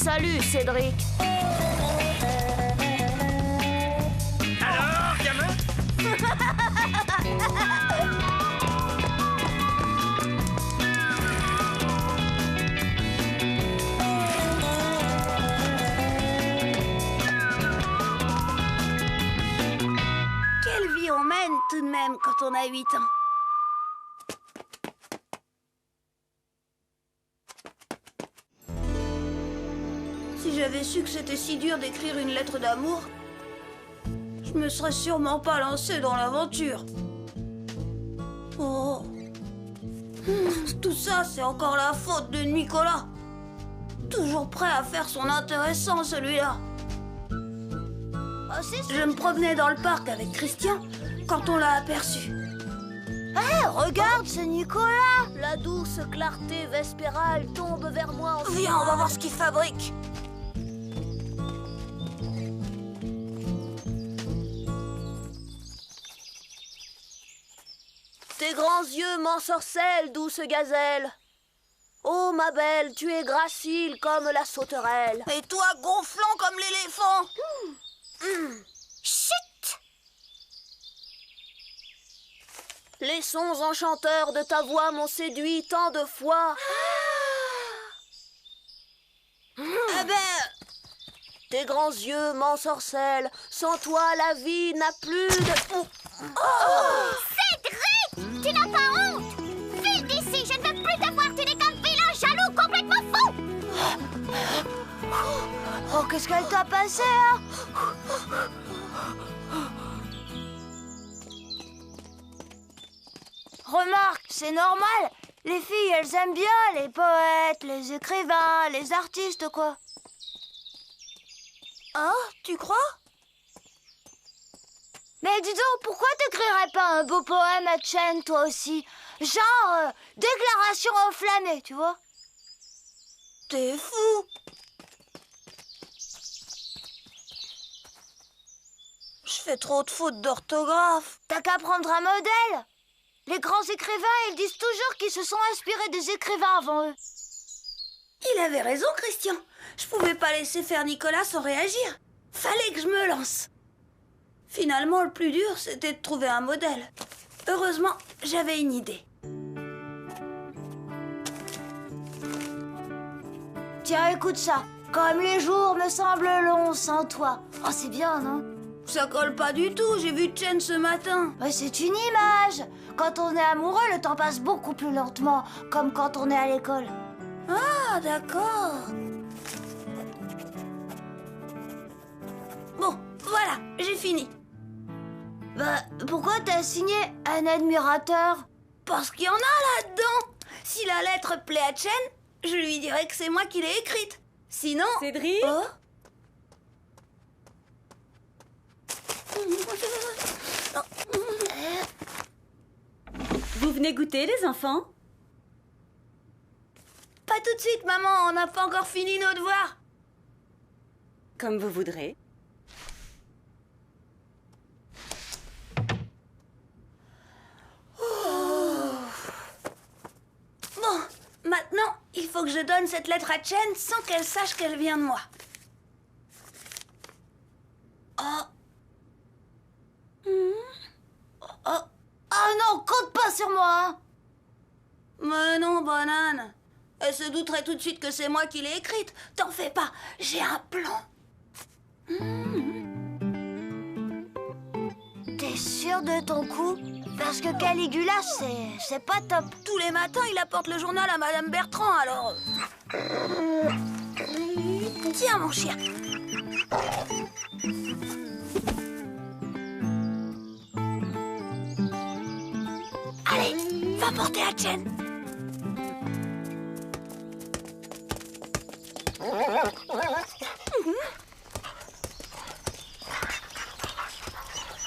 Salut, Cédric. Alors, gamin? Quelle vie on mène tout de même quand on a 8 ans. Si j'avais su que c'était si dur d'écrire une lettre d'amour, je me serais sûrement pas lancée dans l'aventure. Oh. Tout ça, c'est encore la faute de Nicolas. Toujours prêt à faire son intéressant, celui-là. Je me promenais dans le parc avec Christian quand on l'a aperçu. Hé, regarde, c'est Nicolas. La douce clarté vespérale tombe vers moi en... Viens, on va voir ce qu'il fabrique. Tes grands yeux m'ensorcellent, douce gazelle. Oh, ma belle, tu es gracile comme la sauterelle. Et toi, gonflant comme l'éléphant. Chut! Les sons enchanteurs de ta voix m'ont séduit tant de fois. Eh ben, Tes grands yeux m'ensorcellent. Sans toi, la vie n'a plus de... Cédric! Tu n'as pas honte! File d'ici! Je ne veux plus te voir! Tu n'es qu'un vilain jaloux complètement fou! Oh, qu'est-ce qu'elle t'a passé, hein? Remarque, c'est normal. Les filles, elles aiment bien les poètes, les écrivains, les artistes, quoi. hein, tu crois? Mais dis donc, pourquoi t'écrirais pas un beau poème à Chen, toi aussi? Genre, déclaration enflammée, tu vois? T'es fou. Je fais trop de fautes d'orthographe. T'as qu'à prendre un modèle. Les grands écrivains, ils disent toujours qu'ils se sont inspirés des écrivains avant eux. Il avait raison, Christian. Je pouvais pas laisser faire Nicolas sans réagir. Fallait que je me lance. Finalement, le plus dur, c'était de trouver un modèle. Heureusement, j'avais une idée. Tiens, écoute ça. Comme les jours me semblent longs sans toi. Oh, c'est bien, non? Ça colle pas du tout, j'ai vu Chen ce matin. Ouais, c'est une image. Quand on est amoureux, le temps passe beaucoup plus lentement, comme quand on est à l'école. Ah, d'accord. Bon, voilà, j'ai fini. Bah, pourquoi t'as signé un admirateur? Parce qu'il y en a là-dedans. Si la lettre plaît à Chen, je lui dirai que c'est moi qui l'ai écrite. Sinon... Cédric? Oh. Vous venez goûter, les enfants? Pas tout de suite, maman, on n'a pas encore fini nos devoirs. Comme vous voudrez. Bon, maintenant, il faut que je donne cette lettre à Chen sans qu'elle sache qu'elle vient de moi. Oh. Oh non, compte pas sur moi, hein. Mais non, banane. Elle se douterait tout de suite que c'est moi qui l'ai écrite. T'en fais pas, j'ai un plan. T'es sûr de ton coup? Parce que Caligula, c'est pas top. Tous les matins, il apporte le journal à Madame Bertrand, alors... Tiens, mon chien. Allez, va porter à Chen.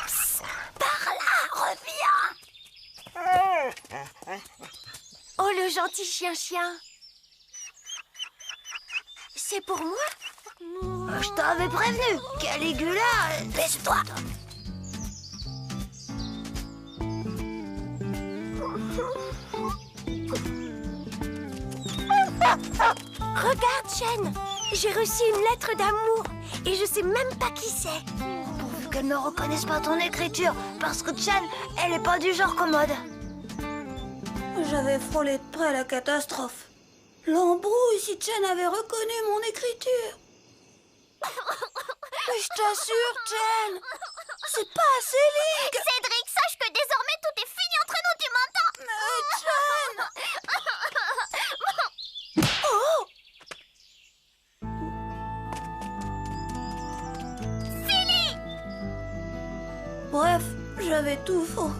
Psst, par là, reviens. Oh, le gentil chien-chien. C'est pour moi? Je t'avais prévenu. Caligula, Baisse-toi. regarde, Chen. J'ai reçu une lettre d'amour et je sais même pas qui c'est. Pourvu qu'elle ne reconnaisse pas ton écriture, parce que Chen, elle est pas du genre commode. J'avais frôlé de près la catastrophe. L'embrouille si Chen avait reconnu mon écriture. Mais je t'assure, Chen, c'est pas assez ligue. Cédric, sache que désormais tout est fini entre nous, tu m'entends? Mais Chen Oh Bref, j'avais tout faux.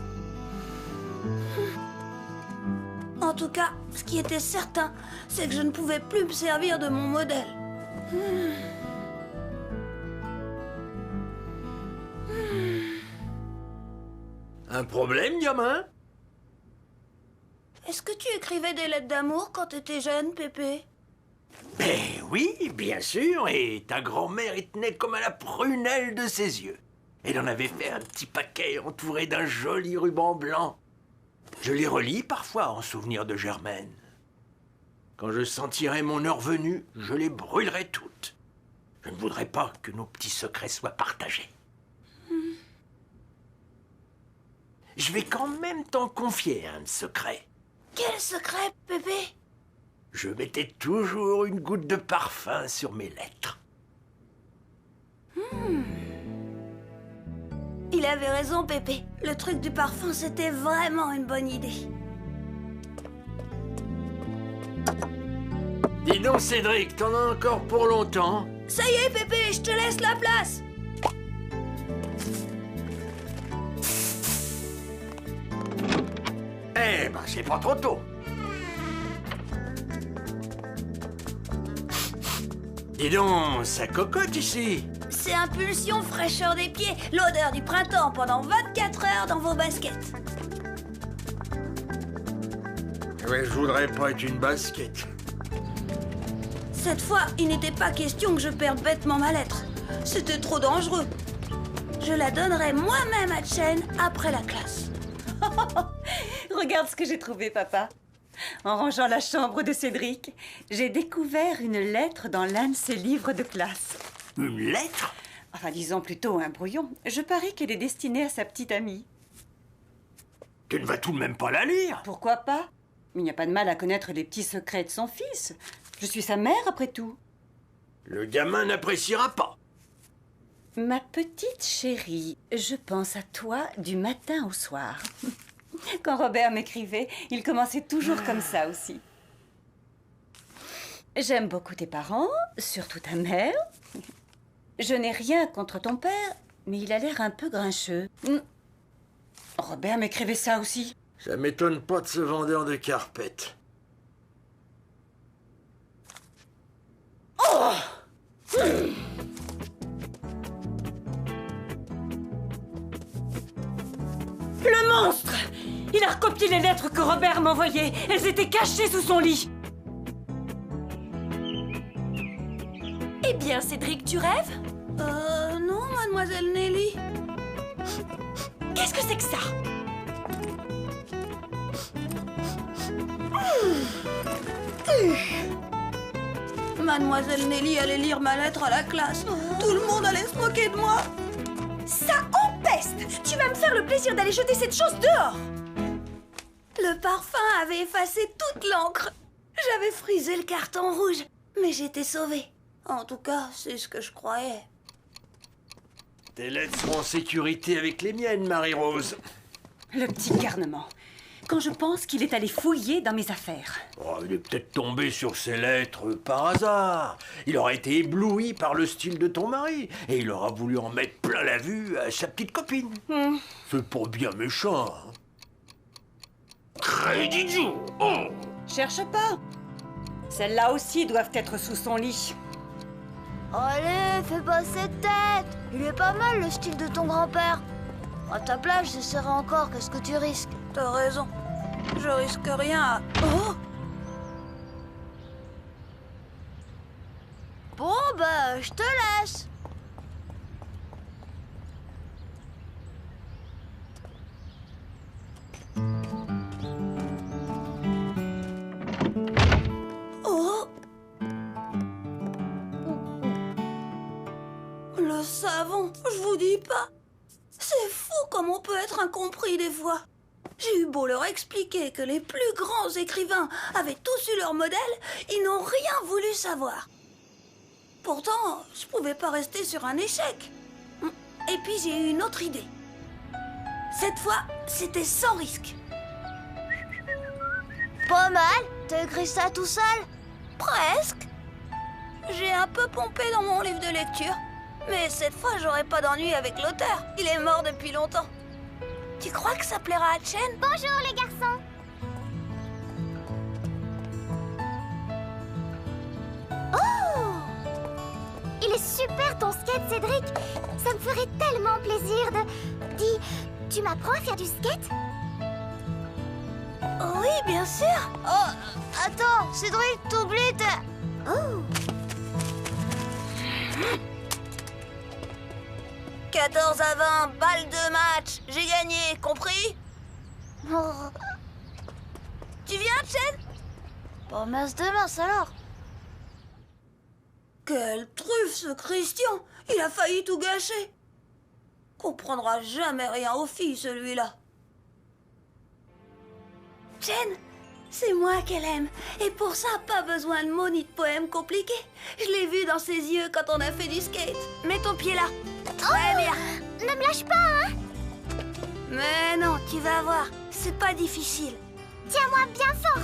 En tout cas, ce qui était certain, c'est que je ne pouvais plus me servir de mon modèle. Un problème, gamin? Est-ce que tu écrivais des lettres d'amour quand t'étais jeune, Pépé? Ben oui, bien sûr, et ta grand-mère y tenait comme à la prunelle de ses yeux. Elle en avait fait un petit paquet entouré d'un joli ruban blanc. Je les relis parfois en souvenir de Germaine. Quand je sentirai mon heure venue, je les brûlerai toutes. Je ne voudrais pas que nos petits secrets soient partagés. Je vais quand même t'en confier un secret. Quel secret, Pépé? Je mettais toujours une goutte de parfum sur mes lettres. Il avait raison, Pépé. Le truc du parfum, c'était vraiment une bonne idée. Dis donc, Cédric, t'en as encore pour longtemps? Ça y est, Pépé, je te laisse la place. Eh ben, c'est pas trop tôt. Dis donc, ça cocotte ici. C'est impulsion, fraîcheur des pieds, l'odeur du printemps pendant 24 heures dans vos baskets. Ouais, je voudrais pas être une basket. Cette fois, il n'était pas question que je perde bêtement ma lettre. C'était trop dangereux. Je la donnerai moi-même à Chen après la classe. Regarde ce que j'ai trouvé, papa. En rangeant la chambre de Cédric, j'ai découvert une lettre dans l'un de ses livres de classe. Une lettre? Enfin, disons plutôt un brouillon. Je parie qu'elle est destinée à sa petite amie. Tu ne vas tout de même pas la lire? Pourquoi pas? Il n'y a pas de mal à connaître les petits secrets de son fils. Je suis sa mère, après tout. Le gamin n'appréciera pas. Ma petite chérie, je pense à toi du matin au soir. Quand Robert m'écrivait, il commençait toujours comme ça aussi. J'aime beaucoup tes parents, surtout ta mère. Je n'ai rien contre ton père, mais il a l'air un peu grincheux. Robert m'écrivait ça aussi. Ça m'étonne pas de ce vendeur de carpettes. Le monstre! Il a recopié les lettres que Robert m'envoyait. Elles étaient cachées sous son lit. Eh bien, Cédric, tu rêves? Non, mademoiselle Nelly. Qu'est-ce que c'est que ça? Mademoiselle Nelly allait lire ma lettre à la classe. Tout le monde allait se moquer de moi. Ça empeste! Tu vas me faire le plaisir d'aller jeter cette chose dehors! Le parfum avait effacé toute l'encre. J'avais frisé le carton rouge, mais j'étais sauvée. En tout cas, c'est ce que je croyais. Tes lettres seront en sécurité avec les miennes, Marie-Rose. Le petit garnement. Quand je pense qu'il est allé fouiller dans mes affaires. Oh, il est peut-être tombé sur ces lettres par hasard. Il aura été ébloui par le style de ton mari et il aura voulu en mettre plein la vue à sa petite copine. C'est pas bien méchant. Hein. Crédit. Oh. Cherche pas. Celles-là aussi doivent être sous son lit. Allez, fais pas cette tête. Il est pas mal le style de ton grand-père. À ta place, j'essaierai encore. Qu'est-ce que tu risques? T'as raison. Je risque rien à... Oh! Bon, bah, je te laisse. Oh! le savon, je vous dis pas. C'est fou comme on peut être incompris des fois. J'ai eu beau leur expliquer que les plus grands écrivains avaient tous eu leur modèle, ils n'ont rien voulu savoir. Pourtant, je pouvais pas rester sur un échec. Et puis j'ai eu une autre idée. Cette fois, c'était sans risque. Pas mal. T'as écrit ça tout seul? Presque. J'ai un peu pompé dans mon livre de lecture. Mais cette fois, j'aurai pas d'ennui avec l'auteur. Il est mort depuis longtemps. Tu crois que ça plaira à Chen? Bonjour les garçons. Oh! Il est super ton skate, Cédric. Ça me ferait tellement plaisir de... Dis, tu m'apprends à faire du skate? Oui, bien sûr. Oh, attends, Cédric, t'oublies ta... Oh! 14 à 20, balle de match. J'ai gagné, compris? Oh, Tu viens, Chen? pas mince de mince alors. Quelle truffe, ce Christian. Il a failli tout gâcher. Comprendra jamais rien aux filles, celui-là. Chen, c'est moi qu'elle aime. Et pour ça, pas besoin de mots ni de poèmes compliqués. Je l'ai vu dans ses yeux quand on a fait du skate. Mets ton pied là. Très bien. Ne me lâche pas, hein? Mais non, tu vas voir. C'est pas difficile. Tiens-moi bien fort.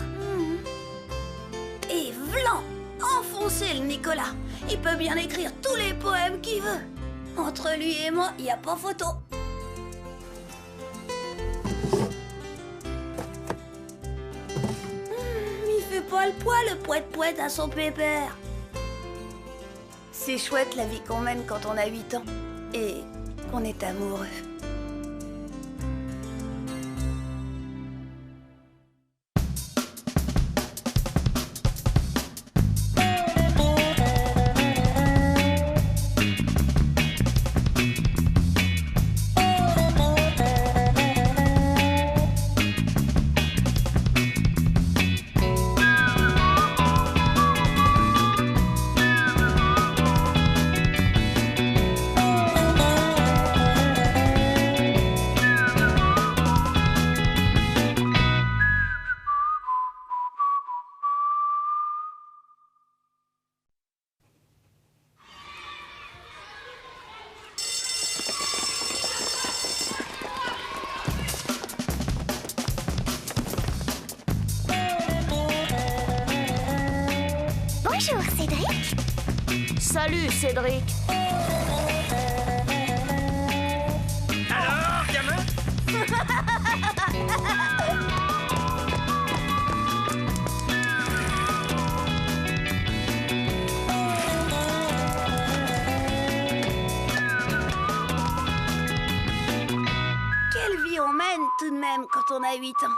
Et vlan, enfoncez le Nicolas. Il peut bien écrire tous les poèmes qu'il veut. Entre lui et moi, il n'y a pas photo. Il fait pas le poids, le poète-poète à son pépère. C'est chouette la vie qu'on mène quand on a 8 ans et qu'on est amoureux. Bonjour, Cédric. Salut, Cédric. Alors, gamin? Quelle vie on mène tout de même quand on a 8 ans.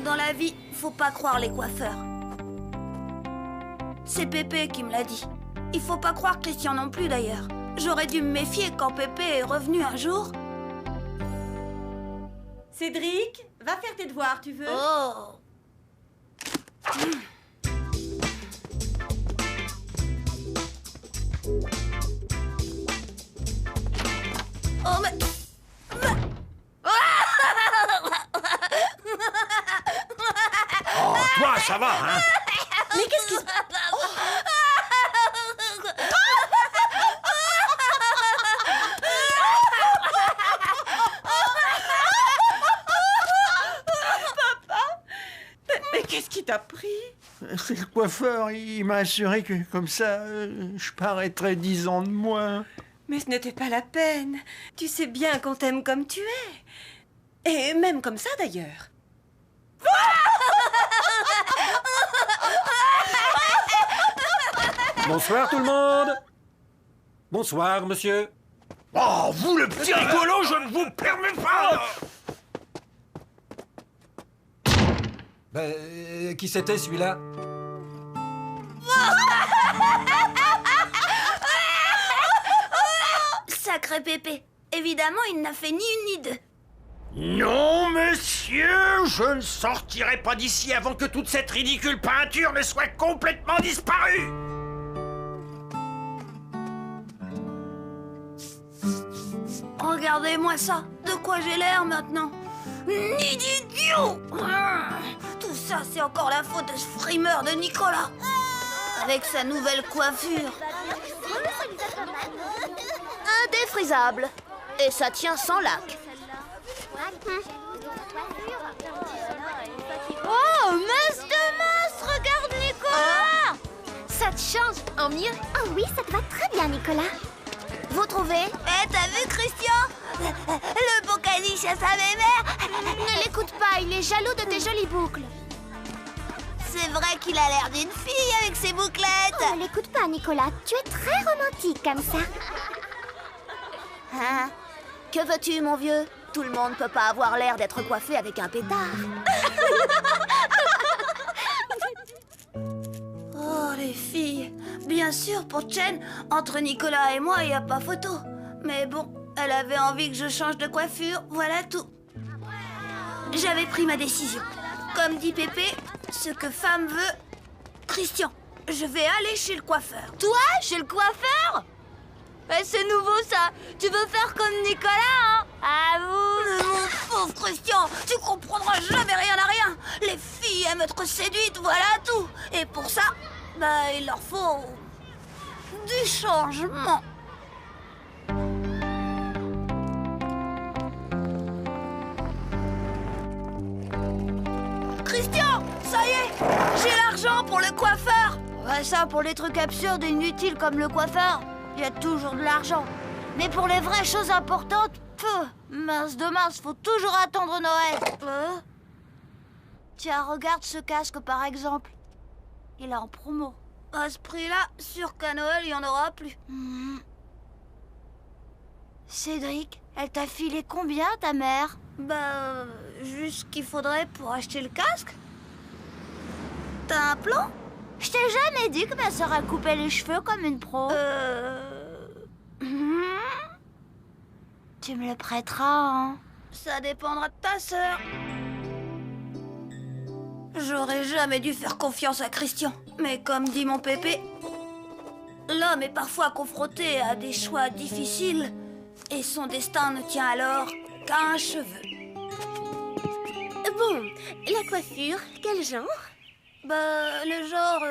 Dans la vie, faut pas croire les coiffeurs. C'est Pépé qui me l'a dit. Il faut pas croire Christian non plus d'ailleurs. J'aurais dû me méfier quand Pépé est revenu un jour. Cédric, va faire tes devoirs, tu veux? Oh. Oh mais... Oh, toi, ça va, hein? Mais qu'est-ce qui se... Mais qu'est-ce qui t'a pris? C'est le coiffeur, il m'a assuré que comme ça, je paraîtrais 10 ans de moins. Mais ce n'était pas la peine. Tu sais bien qu'on t'aime comme tu es. Et même comme ça, d'ailleurs. Bonsoir tout le monde. Bonsoir monsieur. Oh, vous, le petit rigolo, je ne vous permets pas! Qui c'était celui-là? Sacré Pépé. Évidemment, il n'a fait ni une ni deux. Non, monsieur, Je ne sortirai pas d'ici avant que toute cette ridicule peinture ne soit complètement disparue. Regardez-moi ça. De quoi j'ai l'air maintenant? Ni d'idiot. Tout ça, c'est encore la faute de ce frimeur de Nicolas. Avec sa nouvelle coiffure. Indéfrisable. Et ça tient sans lac. Oh, mince de mince, regarde Nicolas. Ça te change en mieux. Oh oui, ça te va très bien, Nicolas. Vous trouvez? Eh, t'as vu, Christian? Le beau caniche à sa mère. Ne l'écoute pas, il est jaloux de tes jolies boucles. C'est vrai qu'il a l'air d'une fille avec ses bouclettes. Oh, ne l'écoute pas, Nicolas. Tu es très romantique comme ça. Hein? Que veux-tu, mon vieux? Tout le monde peut pas avoir l'air d'être coiffé avec un pétard. Oh, les filles. Bien sûr, pour Chen, entre Nicolas et moi, il n'y a pas photo. Mais bon, elle avait envie que je change de coiffure, voilà tout. J'avais pris ma décision. Comme dit Pépé, ce que femme veut... Christian, je vais aller chez le coiffeur. Toi, chez le coiffeur? C'est nouveau ça. Tu veux faire comme Nicolas, hein? Avoue. Mon pauvre Christian, tu comprendras jamais rien à rien. Les filles aiment être séduites, voilà tout. Et pour ça, bah, il leur faut du changement. Christian, ça y est, j'ai l'argent pour le coiffeur. Ouais, ça, pour les trucs absurdes et inutiles comme le coiffeur, il y a toujours de l'argent. Mais pour les vraies choses importantes, mince de mince, faut toujours attendre Noël. Tiens, regarde ce casque par exemple. Il est en promo. À ce prix-là, sûr qu'à Noël, il n'y en aura plus. Cédric, elle t'a filé combien, ta mère? Bah, juste ce qu'il faudrait pour acheter le casque. T'as un plan? Je t'ai jamais dit que ma sœur a coupé les cheveux comme une pro. Tu me le prêteras, hein? Ça dépendra de ta sœur. J'aurais jamais dû faire confiance à Christian. Mais comme dit mon Pépé, l'homme est parfois confronté à des choix difficiles et son destin ne tient alors qu'à un cheveu. Bon, la coiffure, quel genre? Bah, le genre...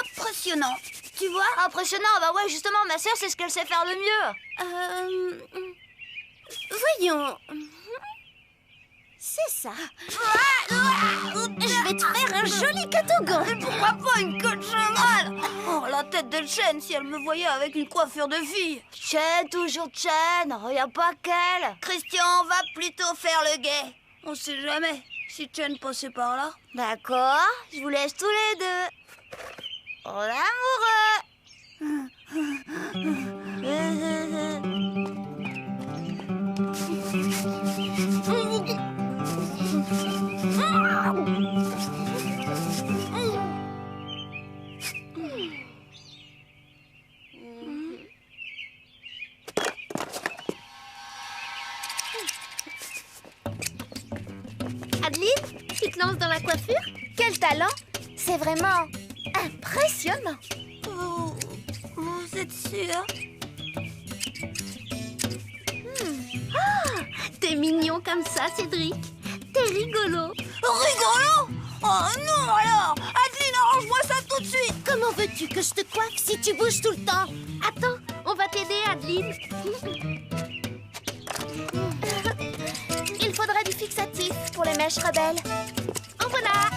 impressionnant, tu vois? Impressionnant, bah ouais, justement, ma sœur, c'est ce qu'elle sait faire le mieux. Voyons. C'est ça. Je vais te faire un joli catogan. Et pourquoi pas une queue de cheval? Oh, la tête de Chen si elle me voyait avec une coiffure de fille. Chen, toujours Chen, regarde pas qu'elle. Christian va plutôt faire le guet. On sait jamais si Chen passait par là. D'accord, je vous laisse tous les deux. En Adeline, tu te lances dans la coiffure? Quel talent! C'est vraiment impressionnant. Vous êtes sûr? T'es mignon comme ça, Cédric. T'es rigolo. Rigolo? Oh non alors! Adeline, arrange-moi ça tout de suite! Comment veux-tu que je te coiffe si tu bouges tout le temps? Attends, on va t'aider, Adeline. Il faudra du fixatif pour les mèches rebelles. En voilà.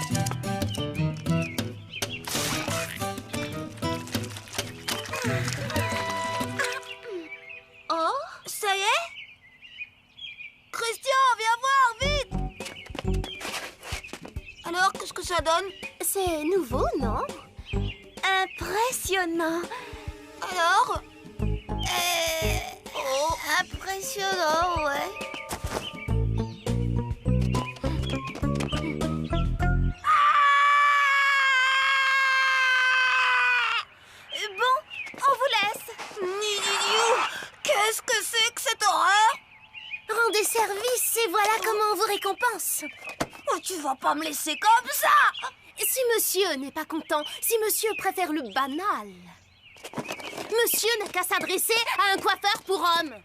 Oh, ça y est? Christian, viens voir, vite! Alors, qu'est-ce que ça donne? C'est nouveau, non? Impressionnant. Alors? impressionnant, ouais. Bon, on vous laisse. Qu'est-ce que c'est que cette horreur? Rendez service et voilà comment on vous récompense. Oh, tu vas pas me laisser comme ça! Si monsieur n'est pas content, si monsieur préfère le banal, monsieur n'a qu'à s'adresser à un coiffeur pour hommes.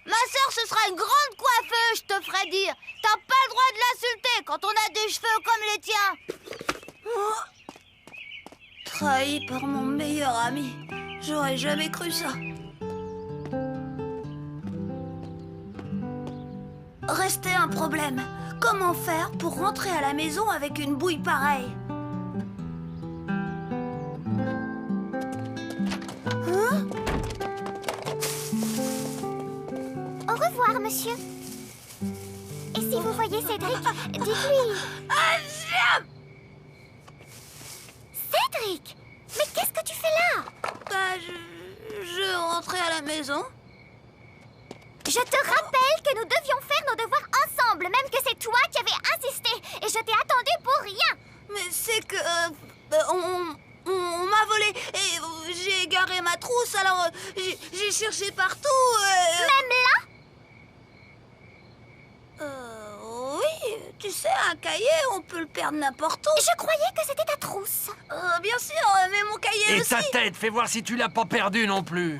Ma sœur, ce sera une grande coiffeuse, je te ferai dire. T'as pas le droit de l'insulter quand on a des cheveux comme les tiens. Trahi par mon meilleur ami. J'aurais jamais cru ça. Restait un problème. Comment faire pour rentrer à la maison avec une bouille pareille? Hein? Au revoir, monsieur. Et si vous voyez Cédric, dites-lui... Cédric! Mais qu'est-ce que tu fais là? Bah, je rentrais à la maison. Je te rappelle que nous devions faire nos devoirs ensemble, même que c'est toi qui avais insisté. Et je t'ai attendu pour rien. Mais c'est que... on m'a volé et j'ai égaré ma trousse, alors j'ai cherché partout. Même là? Oui, tu sais, un cahier, on peut le perdre n'importe où. Je croyais que c'était ta trousse. Bien sûr, mais mon cahier Et aussi. ta tête, fais voir si tu l'as pas perdu non plus.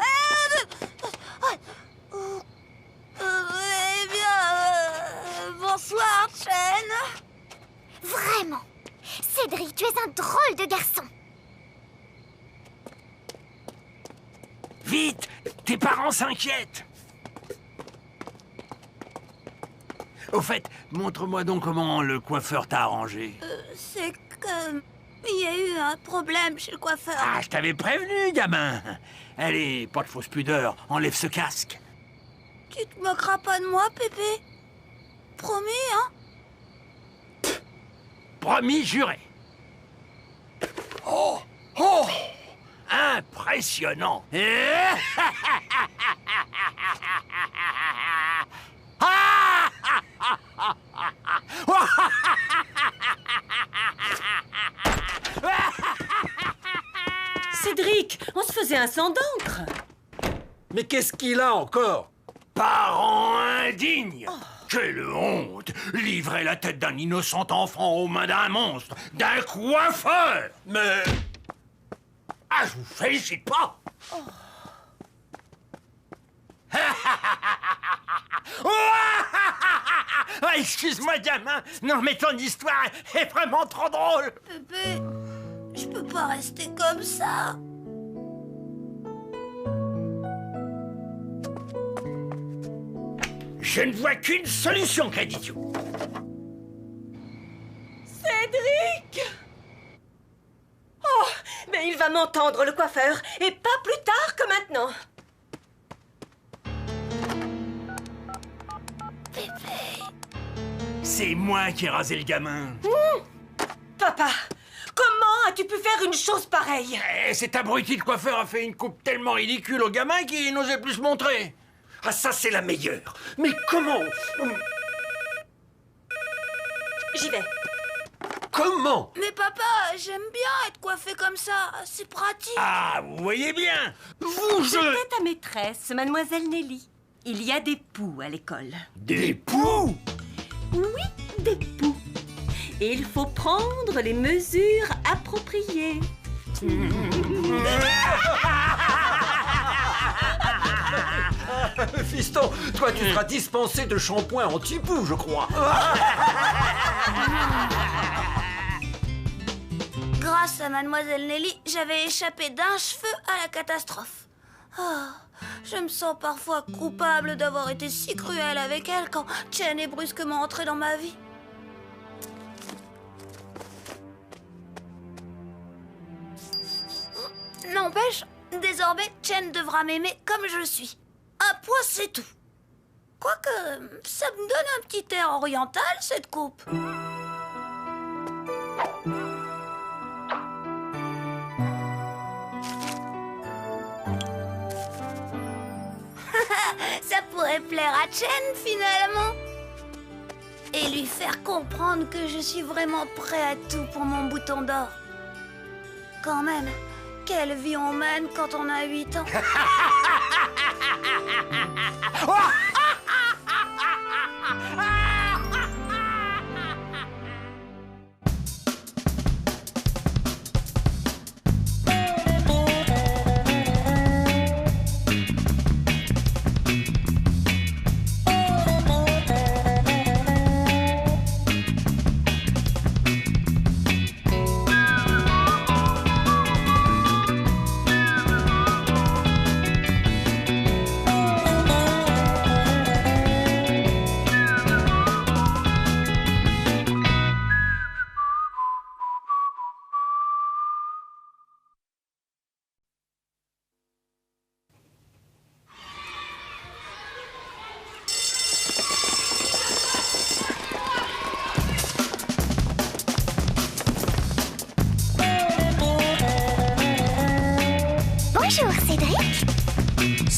Eh bien, bonsoir, Chen. Vraiment. Cédric, tu es un drôle de garçon. Vite, tes parents s'inquiètent. Au fait, montre-moi donc comment le coiffeur t'a arrangé. C'est que... il y a eu un problème chez le coiffeur. Ah, je t'avais prévenu, gamin. Allez, pas de fausse pudeur, enlève ce casque. Tu te moqueras pas de moi, Pépé? Promis, hein? Promis, juré. Oh, oh, impressionnant. Cédric, on se faisait un sang d'encre. Mais qu'est-ce qu'il a encore? Parents indignes! Quelle honte! Livrer la tête d'un innocent enfant aux mains d'un monstre, d'un coiffeur! Mais... Ah, je vous félicite pas! Ah, excuse-moi, gamin! Non, mais ton histoire est vraiment trop drôle! Pépé, je peux pas rester comme ça. Je ne vois qu'une solution, Créditio. Cédric! Oh, mais il va m'entendre, le coiffeur, et pas plus tard que maintenant. C'est moi qui ai rasé le gamin. Papa, comment as-tu pu faire une chose pareille? Cet abruti de coiffeur a fait une coupe tellement ridicule au gamin qu'il n'osait plus se montrer. Ah, ça, c'est la meilleure. Mais comment? J'y vais. Comment? Mais papa, j'aime bien être coiffé comme ça. C'est pratique. Ah, vous voyez bien. Vous, C'était ta maîtresse, mademoiselle Nelly. Il y a des poux à l'école. Des poux? Oui, des poux. Et il faut prendre les mesures appropriées. Fiston, toi tu seras dispensé de shampoing anti-poux, je crois. Grâce à mademoiselle Nelly, j'avais échappé d'un cheveu à la catastrophe. Ah, je me sens parfois coupable d'avoir été si cruelle avec elle quand Chen est brusquement entrée dans ma vie. N'empêche, désormais, Chen devra m'aimer comme je suis. Un point, c'est tout. Quoique, ça me donne un petit air oriental, cette coupe. Ça pourrait plaire à Chen, finalement. Et lui faire comprendre que je suis vraiment prêt à tout pour mon bouton d'or. Quand même, quelle vie on mène quand on a 8 ans.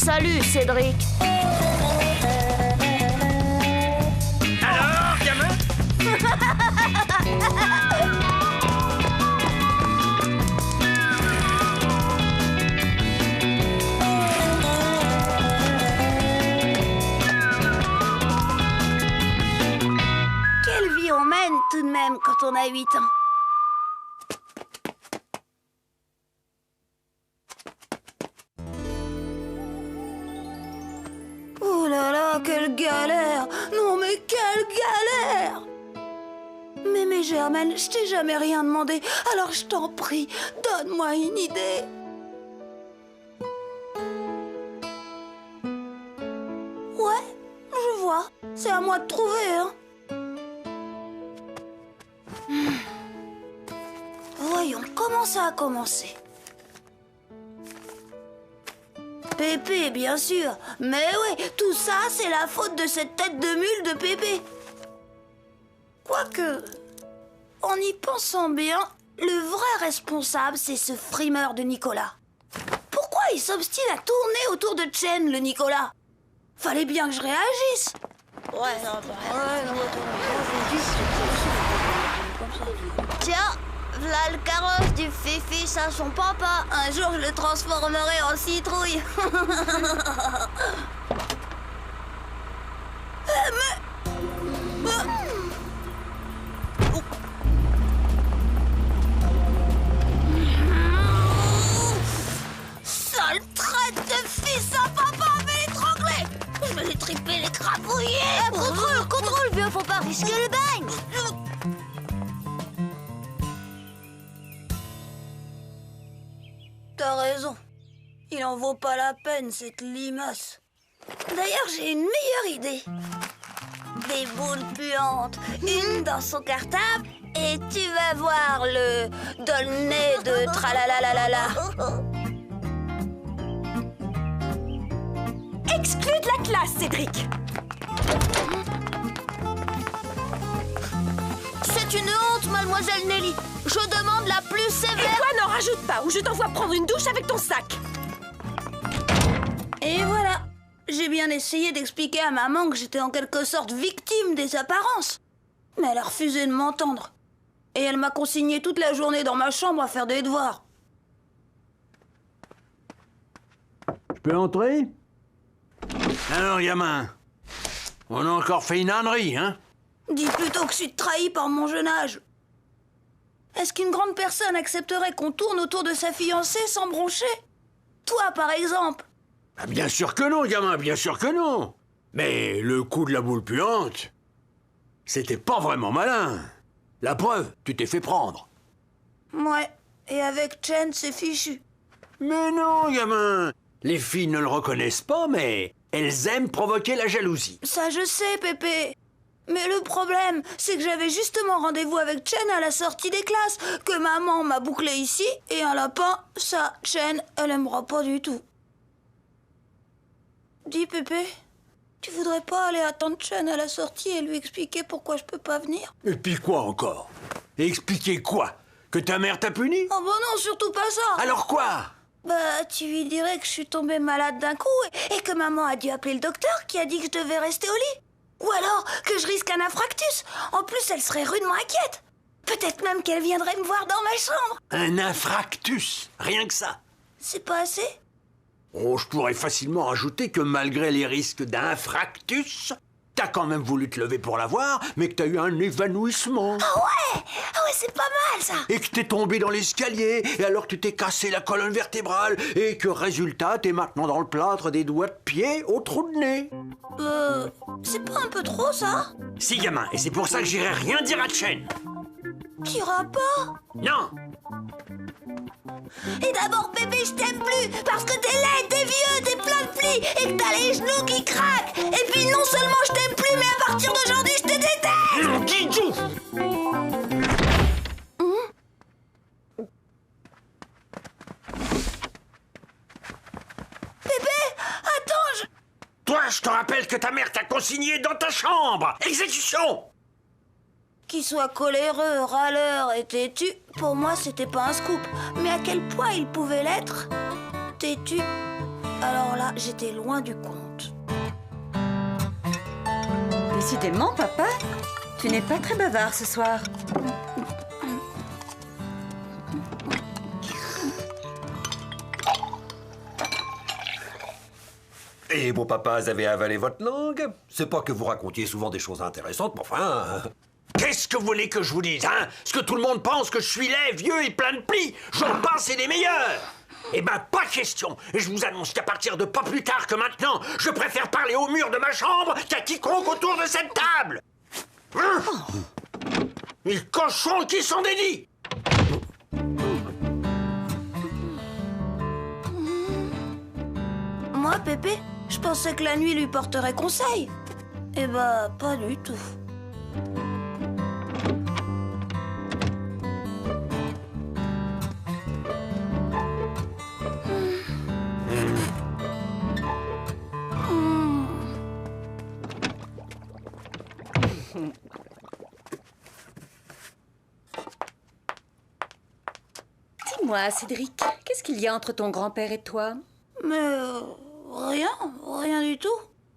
Salut, Cédric. Alors, gamin? Quelle vie on mène tout de même quand on a 8 ans. Oh là là, quelle galère! Non mais quelle galère! Mais Germaine, je t'ai jamais rien demandé, alors je t'en prie, donne-moi une idée. Ouais, je vois. C'est à moi de trouver, hein. Voyons, comment ça a commencé? Pépé, bien sûr. Mais oui, tout ça, c'est la faute de cette tête de mule de Pépé. Quoique, en y pensant bien, le vrai responsable, c'est ce frimeur de Nicolas. Pourquoi il s'obstine à tourner autour de Chen, le Nicolas? Fallait bien que je réagisse. Tiens, v'là le carrosse du Fifi, ça son papa. Un jour, je le transformerai en citrouille. Sale traite de fils à papa, mais l'étrangler. Je vais les triper, les crapouiller. Contrôle, vieux, faut pas risquer le bagne. T'as raison. Il en vaut pas la peine, cette limace. D'ailleurs, j'ai une meilleure idée. Des boules puantes, une dans son cartable, et tu vas voir le dolnay de tralalalala. Exclu de la classe, Cédric. C'est une honte, mademoiselle Nelly. Je demande la plus Et sévère. toi, n'en rajoute pas, ou je t'envoie prendre une douche avec ton sac. Et voilà. J'ai bien essayé d'expliquer à maman que j'étais en quelque sorte victime des apparences. Mais elle a refusé de m'entendre. Et elle m'a consigné toute la journée dans ma chambre à faire des devoirs. Je peux entrer? Alors, gamin, on a encore fait une ânerie, hein? Dis plutôt que je suis trahi par mon jeune âge. Est-ce qu'une grande personne accepterait qu'on tourne autour de sa fiancée sans broncher? Toi, par exemple. Ah, bien sûr que non, gamin, bien sûr que non. Mais le coup de la boule puante, c'était pas vraiment malin. La preuve, tu t'es fait prendre. Ouais, et avec Chen, c'est fichu. Mais non, gamin. Les filles ne le reconnaissent pas, mais elles aiment provoquer la jalousie. Ça, je sais, Pépé. Mais le problème, c'est que j'avais justement rendez-vous avec Chen à la sortie des classes, que maman m'a bouclé ici, et un lapin, ça, Chen, elle aimera pas du tout. Dis, Pépé, tu voudrais pas aller attendre Chen à la sortie et lui expliquer pourquoi je peux pas venir? Et puis quoi encore? Et expliquer quoi? Que ta mère t'a puni? Oh bah non, surtout pas ça. Alors quoi? Bah, tu lui dirais que je suis tombée malade d'un coup et que maman a dû appeler le docteur qui a dit que je devais rester au lit. Ou alors que je risque un infractus. En plus, elle serait rudement inquiète. Peut-être même qu'elle viendrait me voir dans ma chambre. Un infractus, rien que ça. C'est pas assez? Oh, je pourrais facilement rajouter que malgré les risques d'infractus, t'as quand même voulu te lever pour la voir, mais que t'as eu un évanouissement. Ah ouais, c'est pas mal ça. Et que t'es tombé dans l'escalier, et alors tu t'es cassé la colonne vertébrale, et que résultat, t'es maintenant dans le plâtre des doigts de pied au trou de nez. C'est pas un peu trop ça? Si, gamin, et c'est pour ça que j'irai rien dire à Chen. T'iras pas? Non. Et d'abord, Pépé, je t'aime plus parce que t'es laid, t'es vieux, t'es plein de plis et que t'as les genoux qui craquent. Et puis non seulement je t'aime plus, mais à partir d'aujourd'hui, je te déteste. Guidou. Pépé, attends, Toi, je te rappelle que ta mère t'a consigné dans ta chambre. Exécution. Qu'il soit coléreux, râleur et têtu, pour moi, c'était pas un scoop. Mais à quel point il pouvait l'être? Têtu, Alors là, j'étais loin du compte. Décidément, papa, tu n'es pas très bavard ce soir. Et vos papas avaient avalé votre langue? C'est pas que vous racontiez souvent des choses intéressantes, mais enfin... Qu'est-ce que vous voulez que je vous dise, hein? Est-ce que tout le monde pense que je suis laid, vieux et plein de plis? J'en passe et des meilleurs! Eh ben, pas question! Et je vous annonce qu'à partir de pas plus tard que maintenant, je préfère parler au mur de ma chambre qu'à quiconque autour de cette table! Les cochons qui sont dédits! Moi, Pépé, je pensais que la nuit lui porterait conseil. Eh ben, pas du tout. Dis-moi, Cédric, qu'est-ce qu'il y a entre ton grand-père et toi? Mais rien du tout.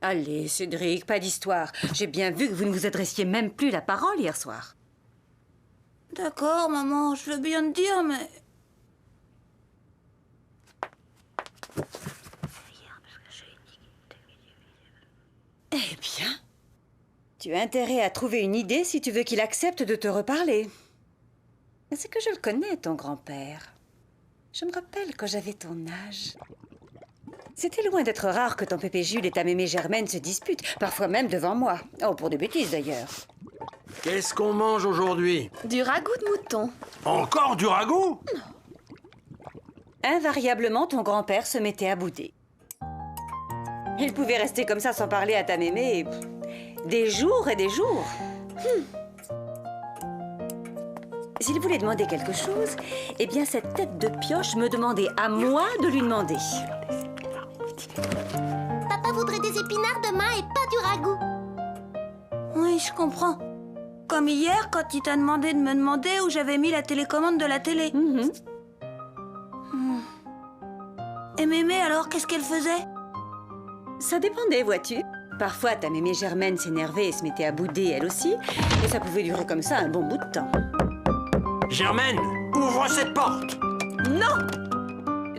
Allez, Cédric, pas d'histoire. J'ai bien vu que vous ne vous adressiez même plus la parole hier soir. D'accord, maman, je veux bien te dire, mais... Eh bien, tu as intérêt à trouver une idée si tu veux qu'il accepte de te reparler. C'est que je le connais, ton grand-père. Je me rappelle quand j'avais ton âge. C'était loin d'être rare que ton pépé Jules et ta mémé Germaine se disputent, parfois même devant moi. Oh, pour des bêtises d'ailleurs. Qu'est-ce qu'on mange aujourd'hui? Du ragoût de mouton. Encore du ragoût? Invariablement, ton grand-père se mettait à bouder. Il pouvait rester comme ça sans parler à ta mémé des jours et des jours. S'il voulait demander quelque chose, eh bien cette tête de pioche me demandait à moi de lui demander. Papa voudrait des épinards demain et pas du ragoût. Oui, je comprends. Comme hier, quand il t'a demandé de me demander où j'avais mis la télécommande de la télé. Et mémé, alors, qu'est-ce qu'elle faisait? Ça dépendait, vois-tu. Parfois, ta mémé Germaine s'énervait et se mettait à bouder, elle aussi. Et ça pouvait durer comme ça un bon bout de temps. Germaine, ouvre cette porte! Non!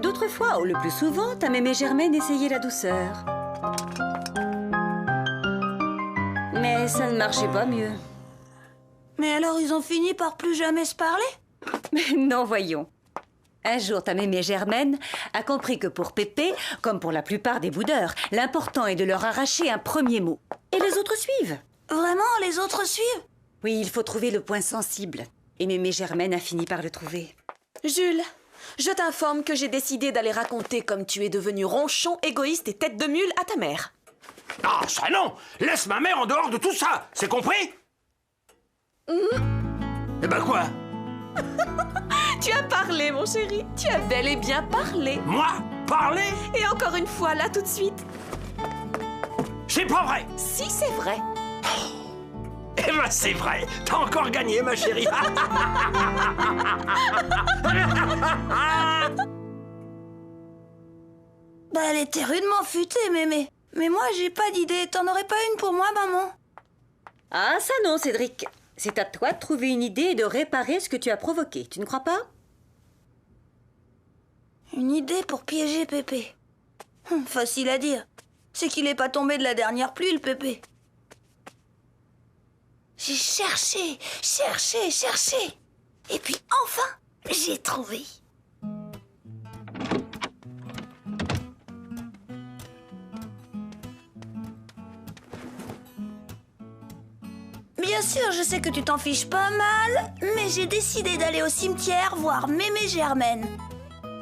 D'autres fois, ou le plus souvent, ta mémé Germaine essayait la douceur. Mais ça ne marchait pas mieux. Mais alors, ils ont fini par plus jamais se parler? Mais non, voyons. Un jour, ta mémé Germaine a compris que pour Pépé, comme pour la plupart des boudeurs, l'important est de leur arracher un premier mot. Et les autres suivent. Vraiment, les autres suivent? Oui, il faut trouver le point sensible. Et mémé Germaine a fini par le trouver. Jules, je t'informe que j'ai décidé d'aller raconter comme tu es devenu ronchon, égoïste et tête de mule à ta mère. Ah, ça non! Laisse ma mère en dehors de tout ça! C'est compris? Eh ben quoi? Tu as parlé, mon chéri. Tu as bel et bien parlé. Moi? Parler? Et encore une fois, là, tout de suite. C'est pas vrai! Si, c'est vrai. Eh ben c'est vrai! T'as encore gagné, ma chérie! Bah, elle était rudement futée, mémé. Mais moi, j'ai pas d'idée. T'en aurais pas une pour moi, maman? Ah, ça non, Cédric. C'est à toi de trouver une idée et de réparer ce que tu as provoqué. Tu ne crois pas? Une idée pour piéger Pépé. Facile à dire. C'est qu'il est pas tombé de la dernière pluie, le Pépé. J'ai cherché. Et puis enfin, j'ai trouvé. Bien sûr, je sais que tu t'en fiches pas mal, mais j'ai décidé d'aller au cimetière voir mémé Germaine.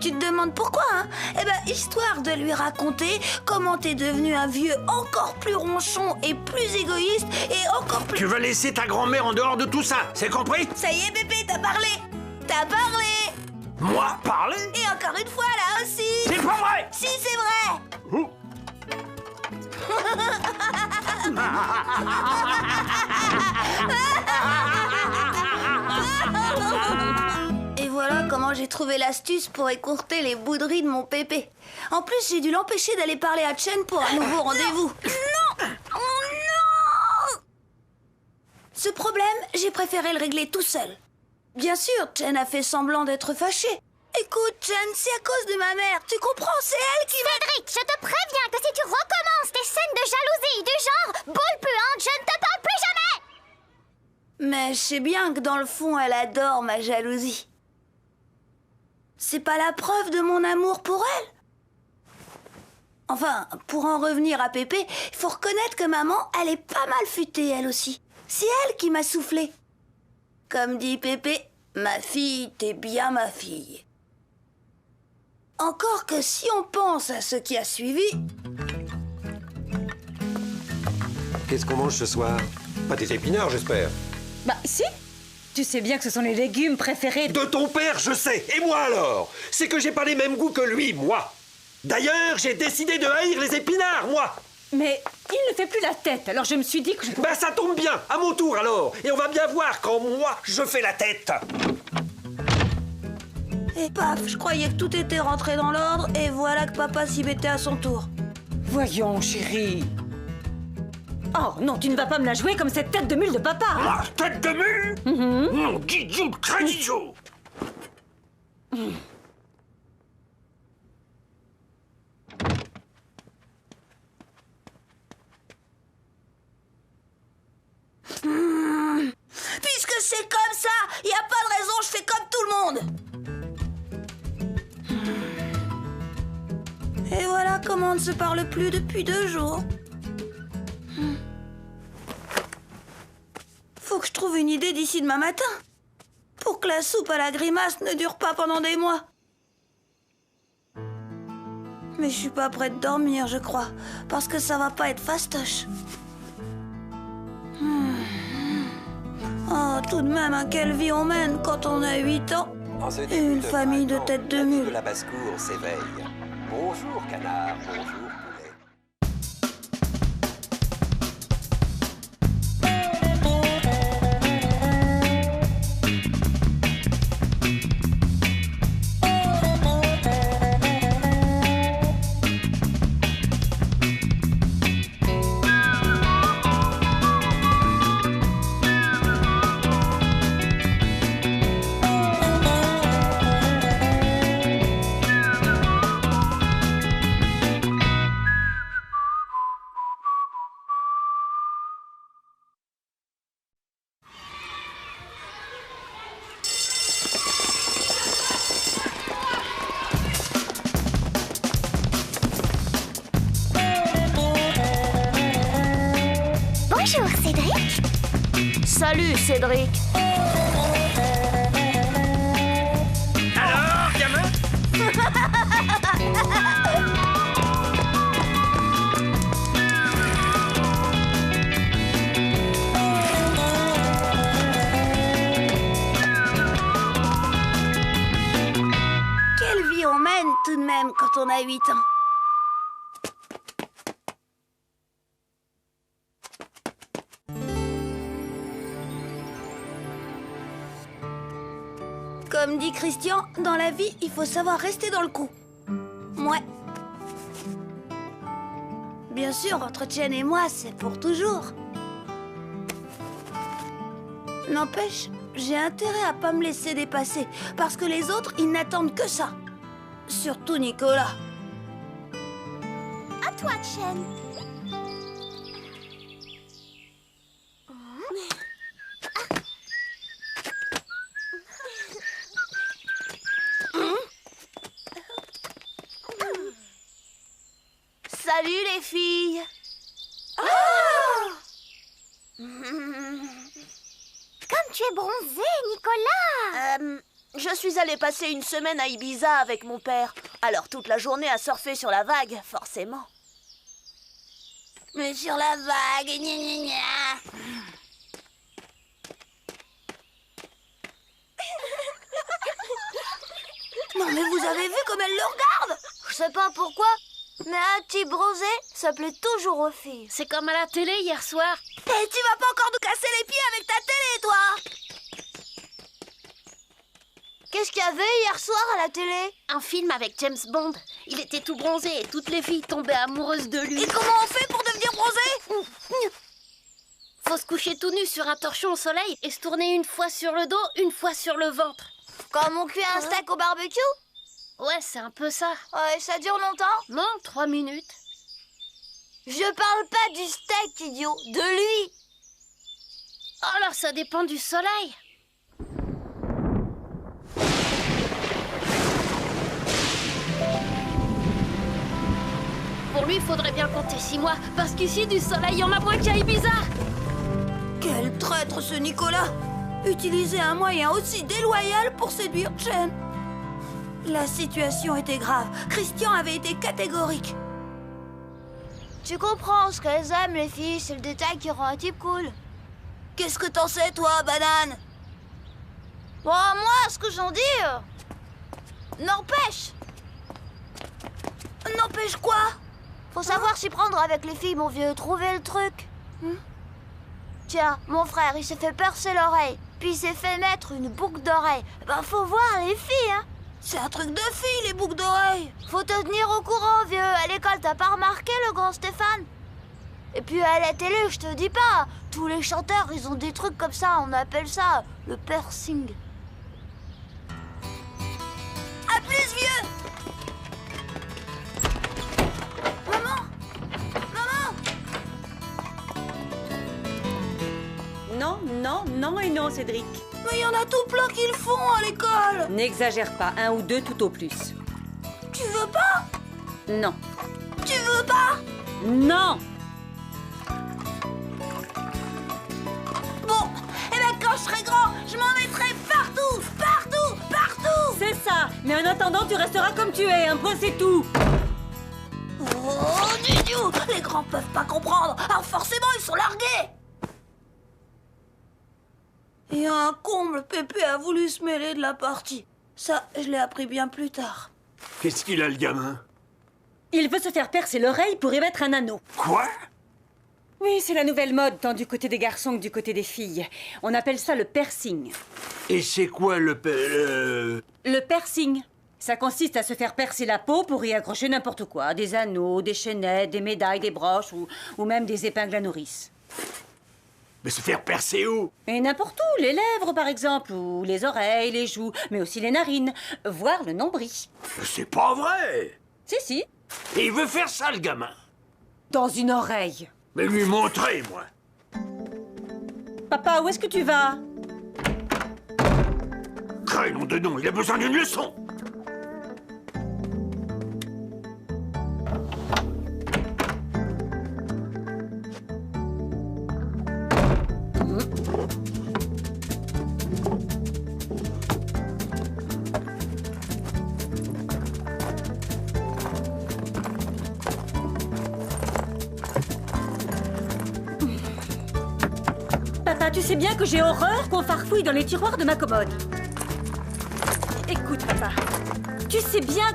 Tu te demandes pourquoi, hein? Eh ben, histoire de lui raconter comment t'es devenu un vieux encore plus ronchon et plus égoïste et encore plus... Tu veux laisser ta grand-mère en dehors de tout ça, c'est compris? Ça y est, Pépé, t'as parlé! T'as parlé! Moi, parler? Et encore une fois, là aussi! C'est pas vrai! Si, c'est vrai! Et voilà comment Heureusement, j'ai trouvé l'astuce pour écourter les bouderies de mon pépé. En plus, j'ai dû l'empêcher d'aller parler à Chen pour un nouveau rendez-vous. Non! Oh non! Ce problème, j'ai préféré le régler tout seul. Bien sûr, Chen a fait semblant d'être fâchée. Écoute, Chen, c'est à cause de ma mère. Tu comprends? C'est elle qui m'a... Cédric, je te préviens que si tu recommences tes scènes de jalousie du genre boule puante, je ne te parle plus jamais! Mais je sais bien que dans le fond, elle adore ma jalousie. C'est pas la preuve de mon amour pour elle. Enfin, pour en revenir à Pépé, il faut reconnaître que maman, elle est pas mal futée, elle aussi. C'est elle qui m'a soufflé. Comme dit Pépé, ma fille, t'es bien ma fille. Encore que si on pense à ce qui a suivi... Qu'est-ce qu'on mange ce soir? Pas des épinards, j'espère. Bah, si. Tu sais bien que ce sont les légumes préférés De ton père, je sais. Et moi alors? C'est que j'ai pas les mêmes goûts que lui, moi. D'ailleurs, j'ai décidé de haïr les épinards, moi. Mais il ne fait plus la tête, alors je me suis dit que je... Ben ça tombe bien, à mon tour alors. Et on va bien voir quand moi, je fais la tête. Et paf, je croyais que tout était rentré dans l'ordre, et voilà que papa s'y mettait à son tour. Voyons, chérie. Oh non, tu ne vas pas me la jouer comme cette tête de mule de papa. Ah, tête de mule? Mon Guidiou Cranicho! Puisque c'est comme ça, il n'y a pas de raison, je fais comme tout le monde. Et voilà comment on ne se parle plus depuis 2 jours. Faut que je trouve une idée d'ici demain matin. Pour que la soupe à la grimace ne dure pas pendant des mois. Mais je suis pas prête de dormir, je crois. Parce que ça va pas être fastoche. Oh, tout de même, quelle vie on mène quand on a 8 ans. Et une famille de têtes de mule. La basse-cour s'éveille. Bonjour, canard. Bonjour, poulet. Bonjour, Cédric. Salut, Cédric. Alors, gamin? Quelle vie on mène tout de même quand on a 8 ans. Comme dit Christian, dans la vie, il faut savoir rester dans le coup. Ouais. Bien sûr, entre Chen et moi, c'est pour toujours. N'empêche, j'ai intérêt à pas me laisser dépasser, parce que les autres, ils n'attendent que ça. Surtout Nicolas. À toi, Chen. Salut les filles. Comme tu es bronzé, Nicolas. Je suis allée passer une semaine à Ibiza avec mon père. Alors toute la journée à surfer sur la vague, forcément. Mais sur la vague, gna gna gna. Non mais vous avez vu comme elle le regarde? Je sais pas pourquoi, mais un type bronzé, ça plaît toujours aux filles. C'est comme à la télé hier soir. Et tu vas pas encore nous casser les pieds avec ta télé, toi? Qu'est-ce Qu'est-ce qu'il y avait hier soir à la télé? Un film avec James Bond. Il était tout bronzé et toutes les filles tombaient amoureuses de lui. Et comment on fait pour devenir bronzé? Faut se coucher tout nu sur un torchon au soleil et se tourner une fois sur le dos, une fois sur le ventre. Comme on cuit un steak au barbecue? Ouais, c'est un peu ça. Ouais, ça dure longtemps? Non, 3 minutes. Je parle pas du steak, idiot, de lui. Alors ça dépend du soleil. Pour lui, il faudrait bien compter 6 mois, parce qu'ici, du soleil, il y en a moins qu'à Ibiza. Quel traître ce Nicolas! Utiliser un moyen aussi déloyal pour séduire Jen. La situation était grave. Christian avait été catégorique. Tu comprends, ce qu'elles aiment, les filles, c'est le détail qui rend un type cool. Qu'est-ce que t'en sais, toi, banane? Bon, moi, ce que j'en dis... n'empêche. N'empêche quoi? Faut savoir s'y prendre avec les filles, mon vieux. Trouver le truc. Tiens, mon frère, il s'est fait percer l'oreille. Puis il s'est fait mettre une boucle d'oreille. Ben, faut voir les filles, hein. C'est un truc de fille, les boucles d'oreilles. Faut te tenir au courant, vieux. À l'école, t'as pas remarqué le grand Stéphane? Et puis à la télé, je te dis pas. Tous les chanteurs, ils ont des trucs comme ça. On appelle ça le piercing. À plus, vieux. Maman! Non, non, non et non, Cédric. Mais il y en a tout plein qui le font à l'école. N'exagère pas, 1 ou 2 tout au plus. Tu veux pas? Non. Tu veux pas? Non. Bon, eh ben quand je serai grand, je m'en mettrai partout, partout, partout. C'est ça. Mais en attendant, tu resteras comme tu es, un point c'est tout. Oh, Didiou, les grands peuvent pas comprendre. Alors forcément, ils sont largués. Et un comble, Pépé a voulu se mêler de la partie. Ça, je l'ai appris bien plus tard. Qu'est-ce qu'il a, le gamin? Il veut se faire percer l'oreille pour y mettre un anneau. Quoi? Oui, c'est la nouvelle mode, tant du côté des garçons que du côté des filles. On appelle ça le piercing. Et c'est quoi le Le piercing. Ça consiste à se faire percer la peau pour y accrocher n'importe quoi. Des anneaux, des chaînettes, des médailles, des broches ou même des épingles à nourrice. Mais se faire percer où? Et n'importe où, les lèvres par exemple, ou les oreilles, les joues, mais aussi les narines, voire le nombril. C'est pas vrai! Si. Et il veut faire ça, le gamin? Dans une oreille. Mais lui montrer, moi! Papa, où est-ce que tu vas? Crénom de nom, il a besoin d'une leçon! Papa, tu sais bien que j'ai horreur qu'on farfouille dans les tiroirs de ma commode. Écoute, papa, tu sais bien...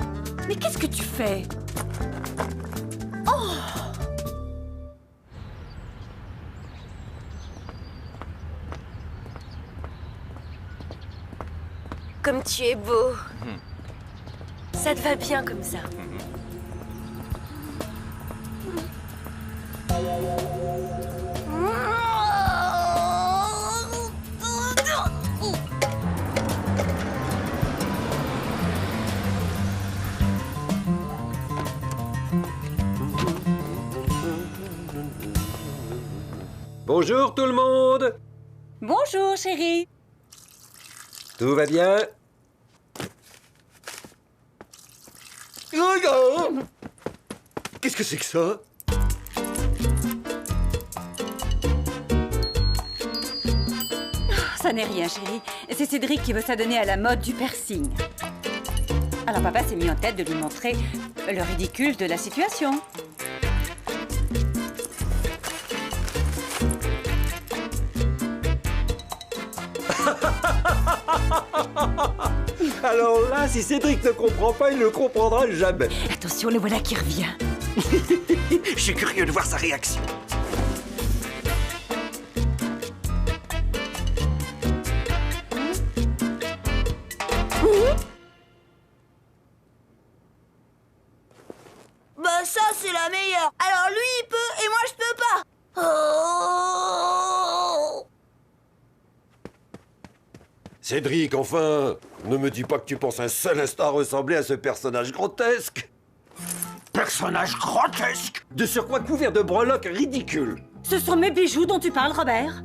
Mais qu'est-ce que tu fais? Oh! Comme tu es beau. Ça te va bien comme ça. Bonjour tout le monde. Bonjour, chérie. Tout va bien? Regarde! Qu'est-ce que c'est que ça? Ça n'est rien, chérie. C'est Cédric qui veut s'adonner à la mode du piercing. Alors papa s'est mis en tête de lui montrer le ridicule de la situation. Alors là, si Cédric ne comprend pas, il ne comprendra jamais. Attention, le voilà qui revient. Je suis curieux de voir sa réaction. Cédric, enfin, ne me dis pas que tu penses un seul instant ressembler à ce personnage grotesque. Personnage grotesque! De surcroît couvert de breloques ridicules. Ce sont mes bijoux dont tu parles, Robert.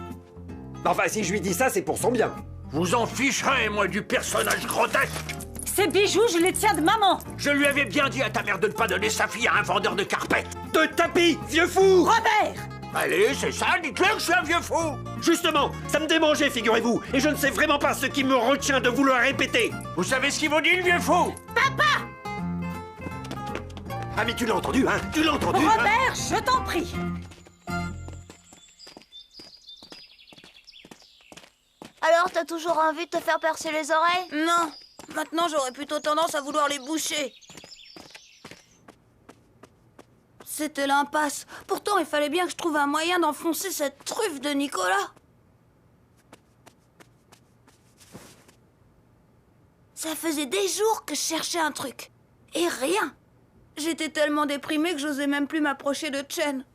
Enfin, si je lui dis ça, c'est pour son bien. Vous en ficherez, moi, du personnage grotesque! Ces bijoux, je les tiens de maman. Je lui avais bien dit à ta mère de ne pas donner sa fille à un vendeur de carpette. De tapis, vieux fou! Robert! Allez, c'est ça, dites-le que je suis un vieux fou! Justement, ça me démangeait, figurez-vous, et je ne sais vraiment pas ce qui me retient de vous le répéter. Vous savez ce qu'il vous dit, le vieux fou? Ah mais tu l'as entendu, hein? Tu l'as entendu, hein? Robert, je t'en prie. Alors, t'as toujours envie de te faire percer les oreilles? Non, maintenant j'aurais plutôt tendance à vouloir les boucher. C'était l'impasse. Pourtant, il fallait bien que je trouve un moyen d'enfoncer cette truffe de Nicolas. Ça faisait des jours que je cherchais un truc. Et rien. J'étais tellement déprimée que j'osais même plus m'approcher de Chen.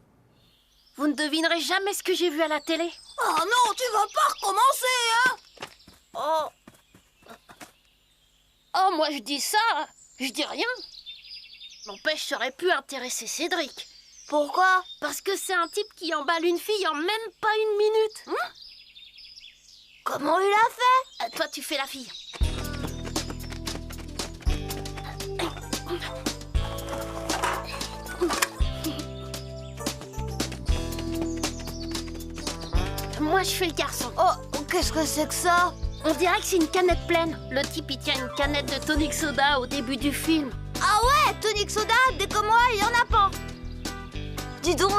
Vous ne devinerez jamais ce que j'ai vu à la télé. Oh non, tu vas pas recommencer, hein? Oh, moi je dis ça, je dis rien. N'empêche, ça aurait pu intéresser Cédric. Pourquoi? Parce que c'est un type qui emballe une fille en même pas une minute. Comment il a fait? Toi, tu fais la fille. Moi, je fais le garçon. Oh, qu'est-ce que c'est que ça? On dirait que c'est une canette pleine. Le type, il tient une canette de tonic soda au début du film. Ah ouais, tonic soda, dès comme moi, il y en a pas. Dis donc,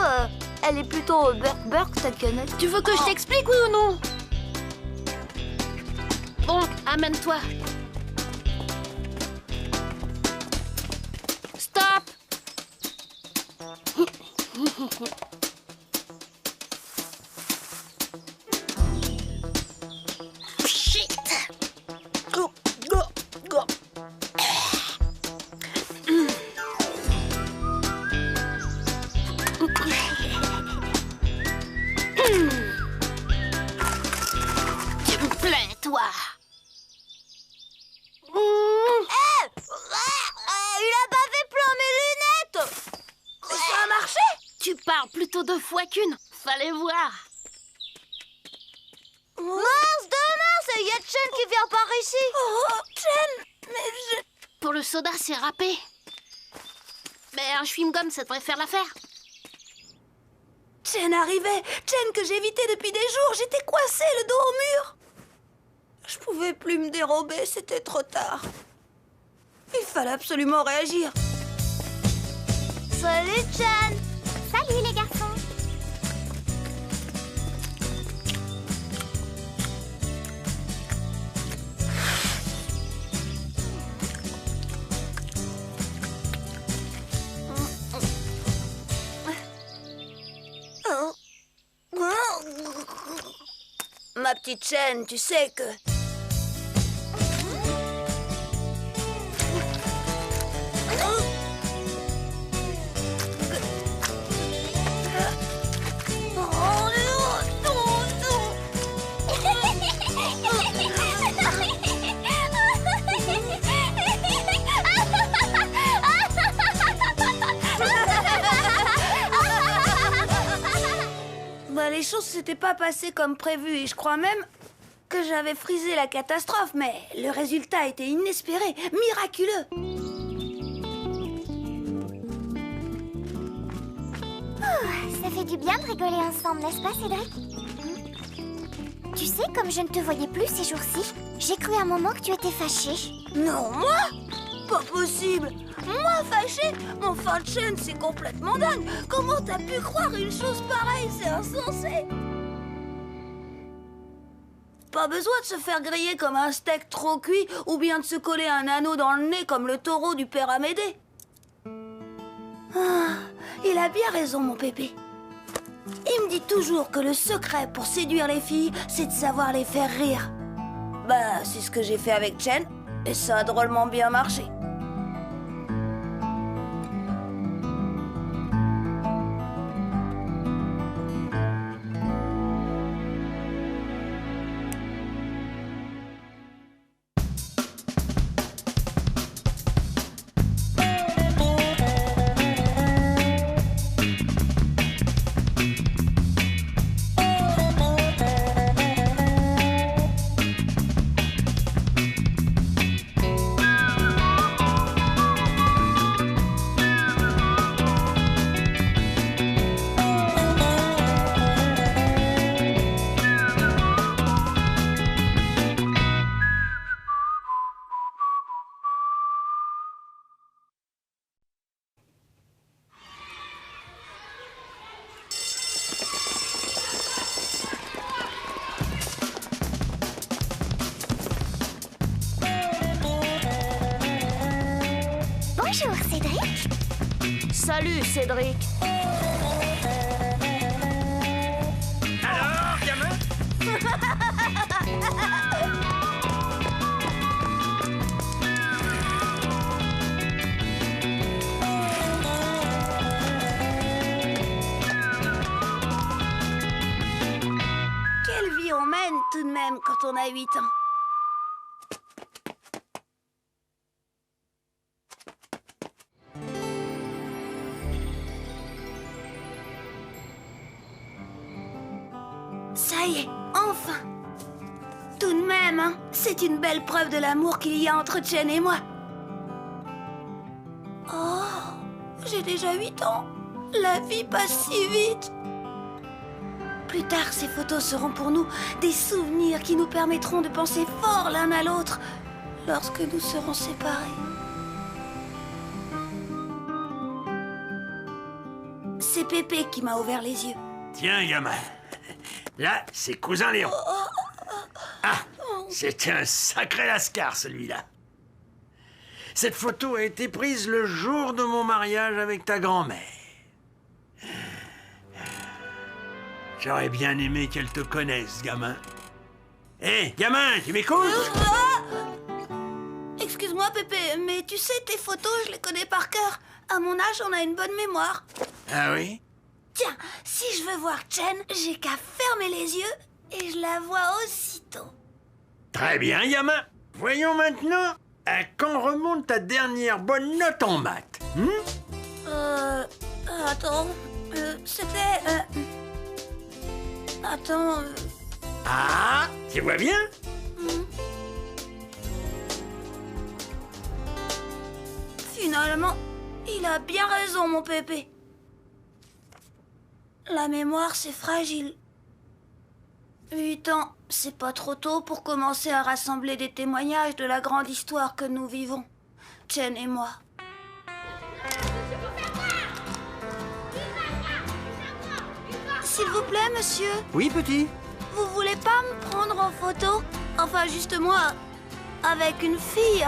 elle est plutôt burk ta canette. Tu veux que je t'explique, oui ou non? Bon, amène-toi. Stop. Shit. Go, go, go. Tu me plais, toi. Il a bavé plein mes lunettes. Ça a marché? Tu parles plutôt 2 fois qu'une. Fallait voir. Mince de mince, il y a Chen qui vient par ici. Oh, Chen, mais je... Pour le soda, c'est râpé. Mais un chewing-gum, ça devrait faire l'affaire. Chen arrivait. Chen que j'évitais depuis des jours. J'étais coincée le dos au mur. Je pouvais plus me dérober, c'était trop tard. Il fallait absolument réagir. Salut Chen. Salut les garçons. Ma petite Chen, tu sais que... Les choses s'étaient pas passées comme prévu et je crois même que j'avais frisé la catastrophe, mais le résultat était inespéré, miraculeux. Ça fait du bien de rigoler ensemble, n'est-ce pas, Cédric? Tu sais, comme je ne te voyais plus ces jours-ci, j'ai cru un moment que tu étais fâché. Non, moi? Pas possible. Moi, fâché? Mon fin de chaîne, c'est complètement dingue. Comment t'as pu croire une chose pareille? C'est insensé. Pas besoin de se faire griller comme un steak trop cuit ou bien de se coller un anneau dans le nez comme le taureau du père Amédée. Ah, il a bien raison, mon pépé. Il me dit toujours que le secret pour séduire les filles, c'est de savoir les faire rire. Bah, c'est ce que j'ai fait avec Chen, et ça a drôlement bien marché. Bonjour, Cédric. Salut, Cédric. Alors, gamin? Quelle vie on mène tout de même quand on a 8 ans. Ça y est, enfin. Tout de même, hein, c'est une belle preuve de l'amour qu'il y a entre Chen et moi. Oh, j'ai déjà 8 ans. La vie passe si vite. Plus tard, ces photos seront pour nous des souvenirs qui nous permettront de penser fort l'un à l'autre lorsque nous serons séparés. C'est Pépé qui m'a ouvert les yeux. Tiens, gamin. Là, c'est cousin Léon. Ah, c'était un sacré lascar, celui-là. Cette photo a été prise le jour de mon mariage avec ta grand-mère. J'aurais bien aimé qu'elle te connaisse, gamin. Hé, gamin, tu m'écoutes? Excuse-moi, Pépé, mais tu sais, tes photos, je les connais par cœur. À mon âge, on a une bonne mémoire. Ah oui? Tiens, si je veux voir Chen, j'ai qu'à fermer les yeux et je la vois aussitôt. Très bien, gamin. Voyons maintenant à quand remonte ta dernière bonne note en maths. Attends, c'était... Attends... Ah, tu vois bien? Finalement, il a bien raison, mon Pépé. La mémoire, c'est fragile. 8 ans, c'est pas trop tôt pour commencer à rassembler des témoignages de la grande histoire que nous vivons, Chen et moi. S'il vous plaît, monsieur, Oui, petit? vous voulez pas me prendre en photo? Enfin, juste moi, avec une fille.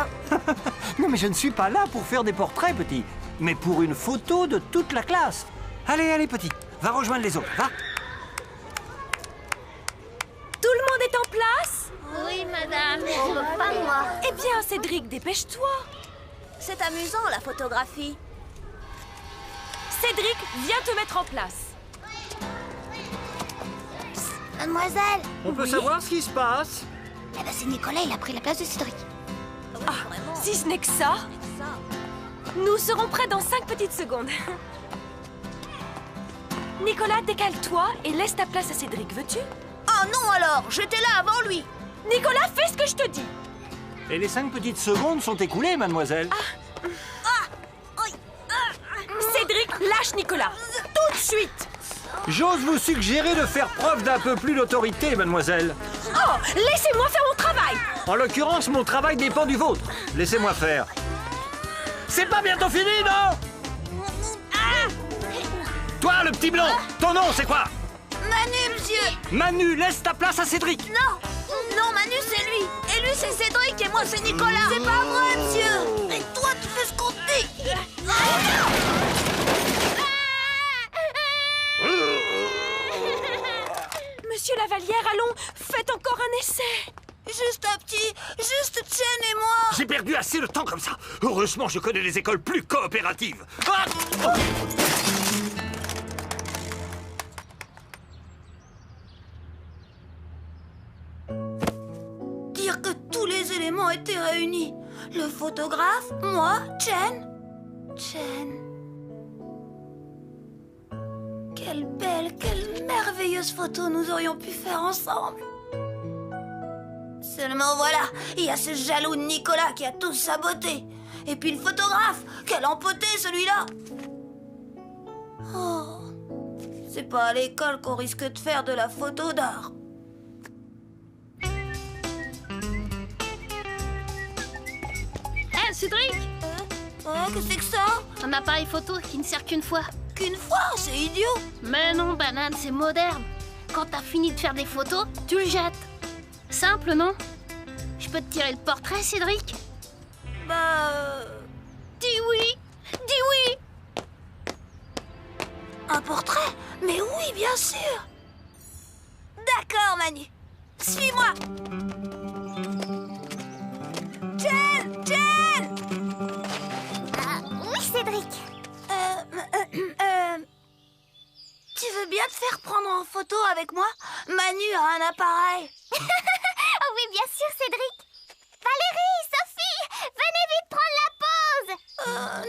Non, mais je ne suis pas là pour faire des portraits, petit, mais pour une photo de toute la classe. Allez, allez, petit, va rejoindre les autres, va. Tout le monde est en place? Oui, madame. Pas moi. Eh bien, Cédric, dépêche-toi. C'est amusant, la photographie. Cédric, viens te mettre en place. Mademoiselle. On peut savoir ce qui se passe? Eh ben, c'est Nicolas, il a pris la place de Cédric. Si ce n'est que ça, nous serons prêts dans 5 petites secondes. Nicolas, décale-toi et laisse ta place à Cédric, veux-tu? Oh non alors, j'étais là avant lui. Nicolas, fais ce que je te dis. Et les 5 petites secondes sont écoulées, mademoiselle. Cédric, lâche Nicolas, tout de suite. J'ose vous suggérer de faire preuve d'un peu plus d'autorité, mademoiselle. Oh, laissez-moi faire mon travail. En l'occurrence, mon travail dépend du vôtre. Laissez-moi faire. C'est pas bientôt fini, non? Toi, le petit blanc, ton nom, c'est quoi? Manu, monsieur. Manu, laisse ta place à Cédric. Non, Manu, c'est lui. Et lui, c'est Cédric et moi, c'est Nicolas. C'est pas vrai, monsieur. Et toi, tu fais ce qu'on te dit. Monsieur Lavalière, allons, faites encore un essai. Juste un petit, juste Chen et moi. J'ai perdu assez de temps comme ça. Heureusement, je connais des écoles plus coopératives. Ah! Dire que tous les éléments étaient réunis. Le photographe, moi, Chen. Quelle belle, quelle merveilleuse photo nous aurions pu faire ensemble. Seulement voilà, il y a ce jaloux Nicolas qui a tout saboté. Et puis le photographe, quel empoté celui-là. Oh, c'est pas à l'école qu'on risque de faire de la photo d'art. Hé, Cédric, Qu'est-ce que c'est que ça? un appareil photo qui ne sert qu'une fois. Qu'une fois, c'est idiot. Mais non, banane, c'est moderne. Quand t'as fini de faire des photos, tu le jettes. Simple, non? Je peux te tirer le portrait, Cédric? Dis oui. Dis oui. Un portrait? Mais oui, bien sûr. D'accord, Manu. Suis-moi. Jen! Jen! Oui, Cédric. Tu veux bien te faire prendre en photo avec moi? Manu a un appareil. Oh oui, bien sûr, Cédric. Valérie, Sophie, venez vite prendre la pause.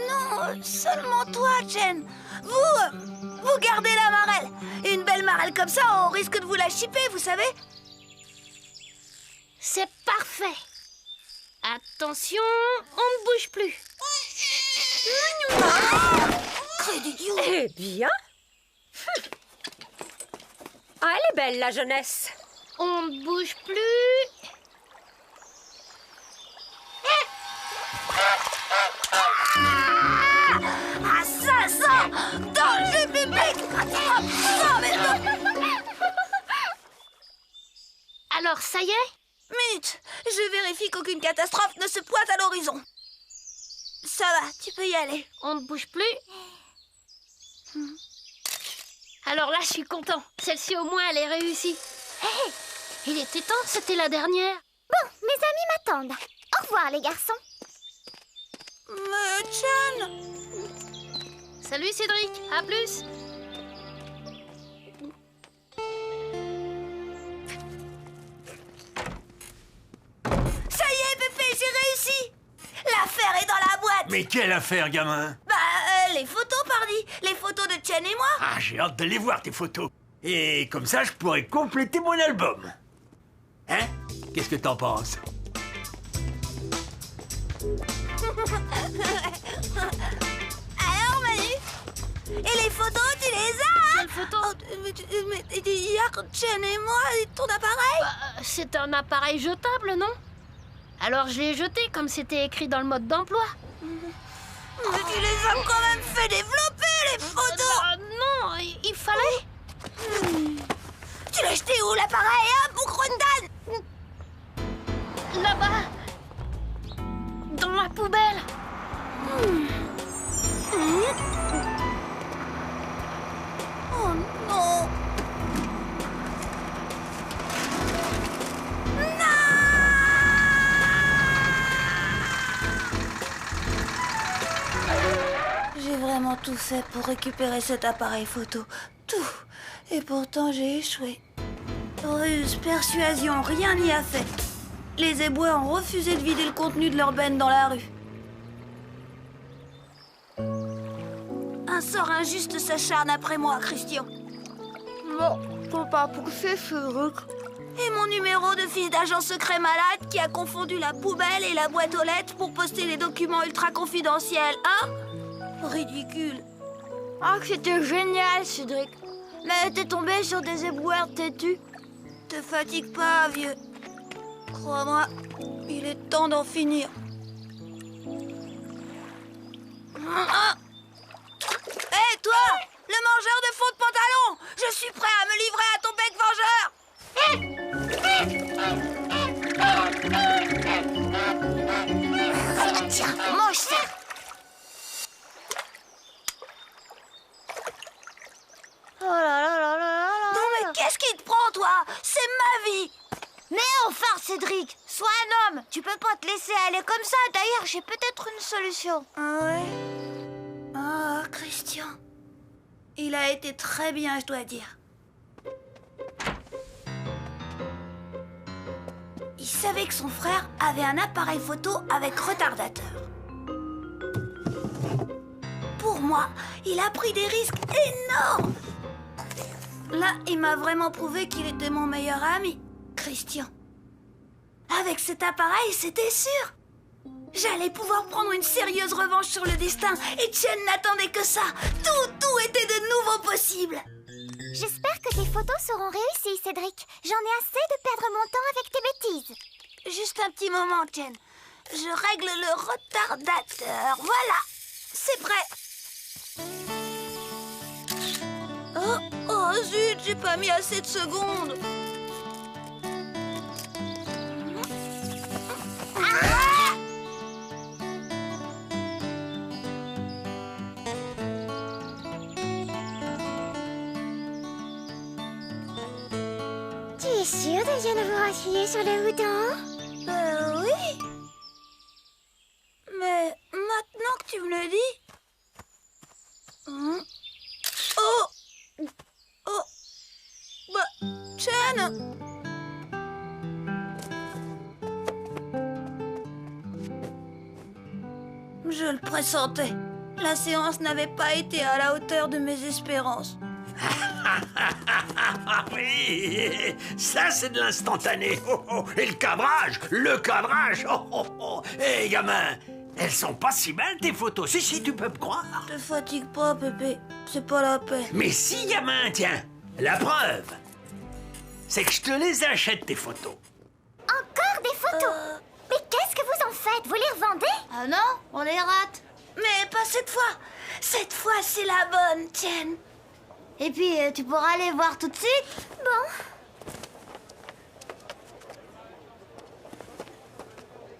Non, seulement toi, Jen. Vous gardez la marelle. Une belle marelle comme ça, on risque de vous la chipper, vous savez. C'est parfait. Attention, on ne bouge plus. Crédit d'idiot. Eh bien. Ah, elle est belle, la jeunesse. On ne bouge plus. Ah, ça danger public. Ça, mais non. Alors, ça y est? Minute, je vérifie qu'aucune catastrophe ne se pointe à l'horizon. Ça va, tu peux y aller. On ne bouge plus. Alors là, je suis content. Celle-ci, au moins, elle est réussie. Hé, il était temps, c'était la dernière. Bon, mes amis m'attendent. Au revoir, les garçons. Mais Jen... Salut Cédric, à plus. Ça y est, Pépé, j'ai réussi. L'affaire est dans la boîte. Mais quelle affaire, gamin? Les photos, pardi. Les photos de Jen et moi. Ah, j'ai hâte de les voir, tes photos. Et comme ça, je pourrais compléter mon album. Hein? Qu'est-ce que t'en penses? Alors, Manu? Et les photos, tu les as, hein? Quelle photo? Mais hier, Jen et moi, et ton appareil? C'est un appareil jetable, non? Alors je l'ai jeté comme c'était écrit dans le mode d'emploi. Mais tu les as quand même fait développer, les photos! Non, il fallait. Tu l'as jeté où, l'appareil, hein, Boucrondan? Là-bas. Dans la poubelle. Oh non! J'ai vraiment tout fait pour récupérer cet appareil photo. Tout. Et pourtant, j'ai échoué. Ruse, persuasion, rien n'y a fait. Les éboueurs ont refusé de vider le contenu de leur benne dans la rue. Un sort injuste s'acharne après moi, Christian. Non, faut pas pousser, Cédric. Et mon numéro de fils d'agent secret malade qui a confondu la poubelle et la boîte aux lettres pour poster les documents ultra confidentiels, hein? Ridicule. Ah, c'était génial, Cédric. Mais t'es tombé sur des éboueurs têtus. Te fatigue pas, vieux. Crois-moi, il est temps d'en finir. Hé, toi! Le mangeur de fond de pantalon! Je suis prêt à me livrer à ton bec vengeur! Tiens, mange ça. Oh là là là là là là. Non mais qu'est-ce qui te prend, toi? C'est ma vie! Mais enfin, Cédric, sois un homme. Tu peux pas te laisser aller comme ça. D'ailleurs, j'ai peut-être une solution. Ah ouais? Ah, Christian. Il a été très bien, je dois dire. Il savait que son frère avait un appareil photo avec retardateur. Pour moi, il a pris des risques énormes. Là, il m'a vraiment prouvé qu'il était mon meilleur ami, Christian. Avec cet appareil, c'était sûr. J'allais pouvoir prendre une sérieuse revanche sur le destin et Chen n'attendait que ça. Tout était de nouveau possible. J'espère que tes photos seront réussies, Cédric. J'en ai assez de perdre mon temps avec tes bêtises. Juste un petit moment, Chen. Je règle le retardateur. Voilà, c'est prêt. Oh zut, j'ai pas mis assez de secondes. sûr de bien avoir appuyé sur le bouton? Oui. Mais maintenant que tu me le dis... Oh! Oh! Bah, Chen! Je le pressentais. La séance n'avait pas été à la hauteur de mes espérances. Oui, ça c'est de l'instantané. Oh, oh. Et le cadrage, oh, oh, oh. Hé, gamin, elles sont pas si belles tes photos. Si, tu peux me croire. Te fatigue pas, Pépé. C'est pas la peine. Mais si, gamin, tiens, la preuve, c'est que je te les achète tes photos. Encore des photos? Mais qu'est-ce que vous en faites? Vous les revendez? Ah non, on les rate. Mais pas cette fois. Cette fois, c'est la bonne, tienne. Et puis, tu pourras aller voir tout de suite. Bon.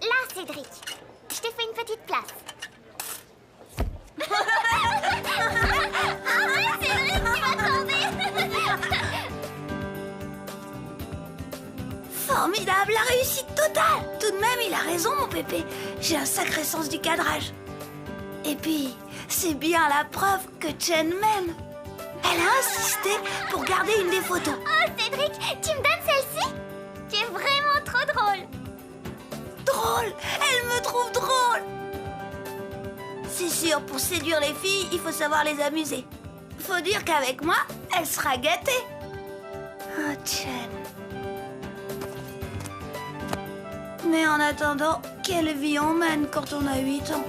Là, Cédric, je t'ai fait une petite place. Arrête, Cédric, tu vas tomber. Formidable, la réussite totale. Tout de même, il a raison, mon Pépé. J'ai un sacré sens du cadrage. Et puis, c'est bien la preuve que Chen m'aime. Elle a insisté pour garder une des photos. Oh, Cédric, tu me donnes celle-ci? Tu es vraiment trop drôle. Drôle? Elle me trouve drôle. C'est sûr, pour séduire les filles, il faut savoir les amuser. Faut dire qu'avec moi, elle sera gâtée. Oh, Chen. Mais en attendant, quelle vie on mène quand on a 8 ans?